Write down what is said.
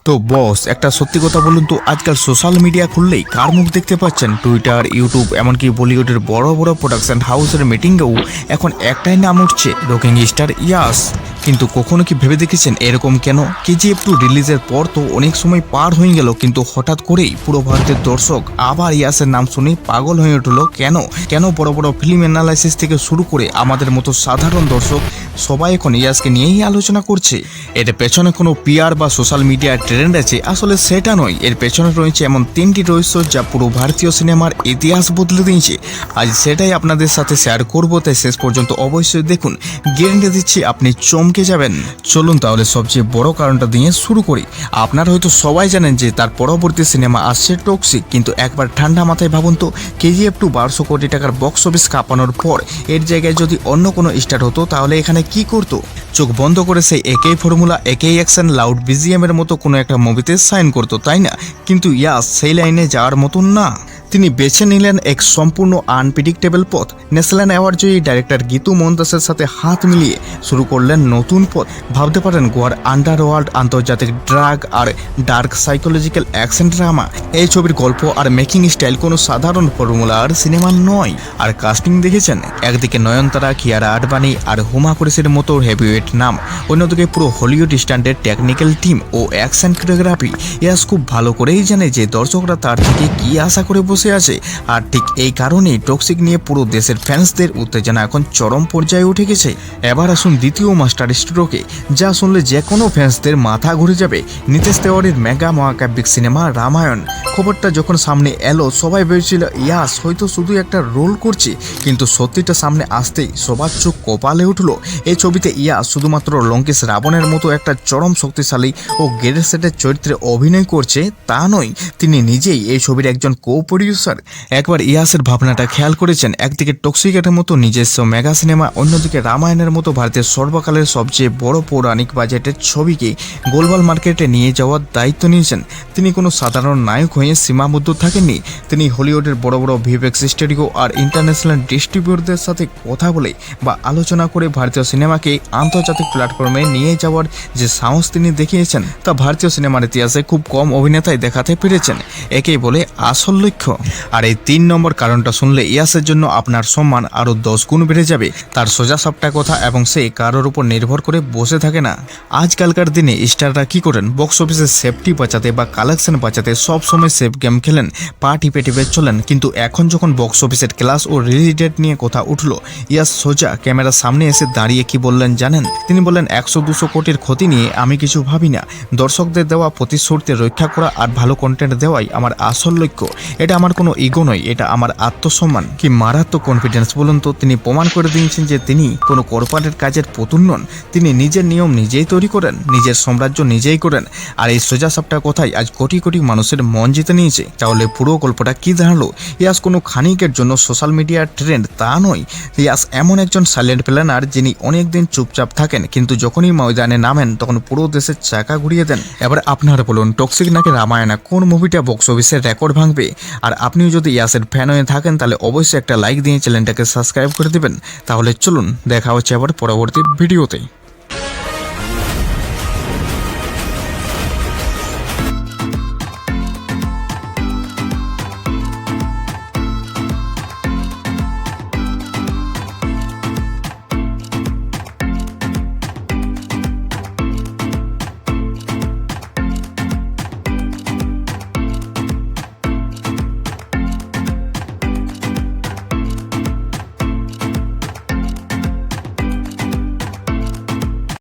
তো বস একটা সত্যি কথা বলুন তো, আজকাল সোশ্যাল মিডিয়া খুললেই কার মুখ দেখতে পাচ্ছেন? টুইটার, ইউটিউব, এমনকি বলিউডের বড় বড় প্রোডাকশন হাউসের মিটিংয়েও এখন একটাই নাম উঠছে, রকিং স্টার ইয়াস। কিন্তু কখনো কি ভেবে দেখেছেন এরকম কেন? কেজিএফ 2 রিলিজের পর তো অনেক সময় পার হয়ে গেল, কিন্তু হঠাৎ করেই পুরো ভারতের দর্শক আবার ইয়াসের নাম শুনে পাগল হয়ে উঠল কেন? কেন বড় বড় ফিল্ম অ্যানালাইসিস থেকে শুরু করে আমাদের মতো সাধারণ দর্শক সবাই এখন ইয়াসকে নিয়েই আলোচনা করছে? এর পেছনে কোনো পিআর বা সোশ্যাল মিডিয়ার ট্রেন্ড আছে? আসলে সেটা নয়, এর পেছনে রয়েছে এমন 3টি রহস্য যা পুরো ভারতীয় সিনেমার ইতিহাস বদলে দিয়েছে। আজ সেটাই আপনাদের সাথে শেয়ার করবো, তাই শেষ পর্যন্ত অবশ্যই দেখুন, গ্যারান্টি দিচ্ছি আপনি চমকে যাবেন। চলুন তাহলে সবচেয়ে বড় কারণটা দিয়ে শুরু করি। আপনারা হয়তো সবাই জানেন যে তার পরবর্তী সিনেমা আসছে টক্সিক, কিন্তু একবার ঠান্ডা মাথায় ভাবুন তো, কেজিএফ 2 1200 কোটি টাকার বক্স অফিস কাঁপানোর পর এর জায়গায় যদি অন্য কোনো স্টার হতো তাহলে এখানে কি করতো? চোখ বন্ধ করে সেই একই ফর্মুলা, একই অ্যাকশন, লাউড বিজিএম এর মতো কোনো একটা মুভিতে সাইন করতো, তাই না? কিন্তু ইয়াস সেই লাইনে যাওয়ার মতন না। তিনি বেছে নিলেন এক সম্পূর্ণ আনপ্রেডিক্টেবল পথ। ন্যাশনাল অ্যাওয়ার্ড জয়ী ডাইরেক্টর গীতু মোহনদাসের সাথে হাত মিলিয়ে শুরু করলেন নতুন পথ। ভাবতে পারেন গোয়ার আন্ডারওয়ার্ল্ড, আন্তর্জাতিক ড্রাগ আর ডার্ক সাইকোলজিক্যাল অ্যাকশন ড্রামা। এই ছবির গল্প আর মেকিং স্টাইল কোনো সাধারণ ফর্মুলার সিনেমা নয়। আর কাস্টিং দেখেছেন, একদিকে নয়নতারা, কিয়ারা আডবাণী আর হুমা কুরেশির মতো হেভিওয়েট নাম, অন্যদিকে পুরো হলিউড স্ট্যান্ডার্ড টেকনিক্যাল টিম ও অ্যাকশন কোরিওগ্রাফি। ইয়াস খুব ভালো করেই জানে যে দর্শকরা তার থেকে কি আশা করে বসে আছে। আর ঠিক এই কারণেই টক্সিক নিয়ে পুরো দেশের ফ্যান্সদের উত্তেজনা এখন চরম পর্যায়ে উঠে গেছে। এবার আসুন দ্বিতীয় মাস্টার স্ট্রোকে, যা শুনলে যে কোনো ফ্যান্সদের মাথা ঘুরে যাবে। নীতিশ তেওয়ারির মেগা মহাকাব্যিক সিনেমা রামায়ণ। খবরটা যখন সামনে এলো সবাই ভেবেছিল ইয়াস হয়তো শুধু একটা রোল করছে, কিন্তু সত্যিটা সামনে আসতেই সবার চোখ কপালে উঠলো। এই ছবিতে ইয়াস শুধুমাত্র লঙ্কেশ রাবণের মতো একটা চরম শক্তিশালী ও গ্রেট সেটের চরিত্রে অভিনয় করছে তা নয়, তিনি নিজেই এই ছবির একজন কো প্রডিউসার। একবার ইয়াসের ভাবনাটা খেয়াল করেছেন? একদিকে টক্সিকের মতো নিজস্ব মেগা সিনেমা, অন্যদিকে রামায়ণের মতো ভারতের সর্বকালের সবচেয়ে বড় পৌরাণিক বাজেটের ছবিকে গ্লোবাল মার্কেটে নিয়ে যাওয়ার দায়িত্ব নিয়েছেন। তিনি কোনো সাধারণ নায়ক হয়ে সীমাবদ্ধ থাকেননি। তিনি হলিউডের বড় বড় ভিএফএক্স স্টুডিও আর ইন্টারন্যাশনাল ডিস্ট্রিবিউটরদের সাথে কথা বলে বা আলোচনা করে ভারতীয় সিনেমাকে আন্তর্জাতিক প্ল্যাটফর্মে নিয়ে যাওয়ার যে সাহস তিনি দেখিয়েছেন, তা ভারতীয় সিনেমার ইতিহাসে খুব কম অভিনেতাই দেখাতে পেরেছেন। একেই বলে আসল লক্ষ্য। আর এই 3 নম্বর কারণটা শুনলে ইয়াসের জন্য আপনার সম্মান আরও 10 গুণ বেড়ে যাবে। তার সোজা সাপটা কথা, এবং সে কারোর উপর নির্ভর করে বসে থাকে না। আজকালকার দিনে স্টাররা কি করেন? বক্স অফিসে সেফটি বাঁচাতে বা কালেকশন বাঁচাতে সব সময় সেফ গেম খেলেন, পা টিপে টিপে চলেন। কিন্তু এখন যখন বক্স অফিসের ক্লাস ও রিলিজ ডেট নিয়ে কথা উঠলো, ইয়াস সোজা ক্যামেরার সামনে এসে দাঁড়িয়ে কি বললেন জানেন? তিনি বললেন 100-200 কোটির ক্ষতি নিয়ে আমি কিছু ভাবি না। দর্শকদের দেওয়া প্রতিশ্রুতি রক্ষা করা আর ভালো কন্টেন্ট দেওয়াই আমার আসল লক্ষ্য। এটা আমার কোনো ইগো নয়, এটা আমার আত্মসম্মান। কি মারাত্মক কনফিডেন্স বলুন তো! তিনি প্রমাণ করে দিয়েছেন যে তিনি কোনো কর্পোরেট কাজের পুতুল নন। তিনি নিজের নিয়ম নিজেই তৈরি করেন, নিজের সাম্রাজ্য নিজেই করেন। আর এই সোজা সাপটা কথাই আজ কোটি কোটি মানুষের মন জিতে নিয়েছে। তাহলে পুরো গল্পটা কি দাঁড়ালো? ইয়াস কোনো খানিকের জন্য সোশ্যাল মিডিয়ার ট্রেন্ড তা নয়। ইয়াস এমন একজন সাইলেন্ট প্ল্যানার যিনি অনেকদিন চুপচাপ থাকেন, কিন্তু যখনই ময়দানে নামেন তখন পুরো দেশের চাকা ঘুরিয়ে দেন। এবার আপনারা বলুন, টক্সিক নাকি রামায়ণা, কোন মুভিটা বক্স অফিসের রেকর্ড ভাঙবে? আর আপনিও যদি ইয়াসের ফ্যান হয়ে থাকেন তাহলে অবশ্যই একটা লাইক দিয়ে চ্যানেলটাকে সাবস্ক্রাইব করে দেবেন। তাহলে চলুন দেখা হচ্ছে আবার পরবর্তী ভিডিওতে।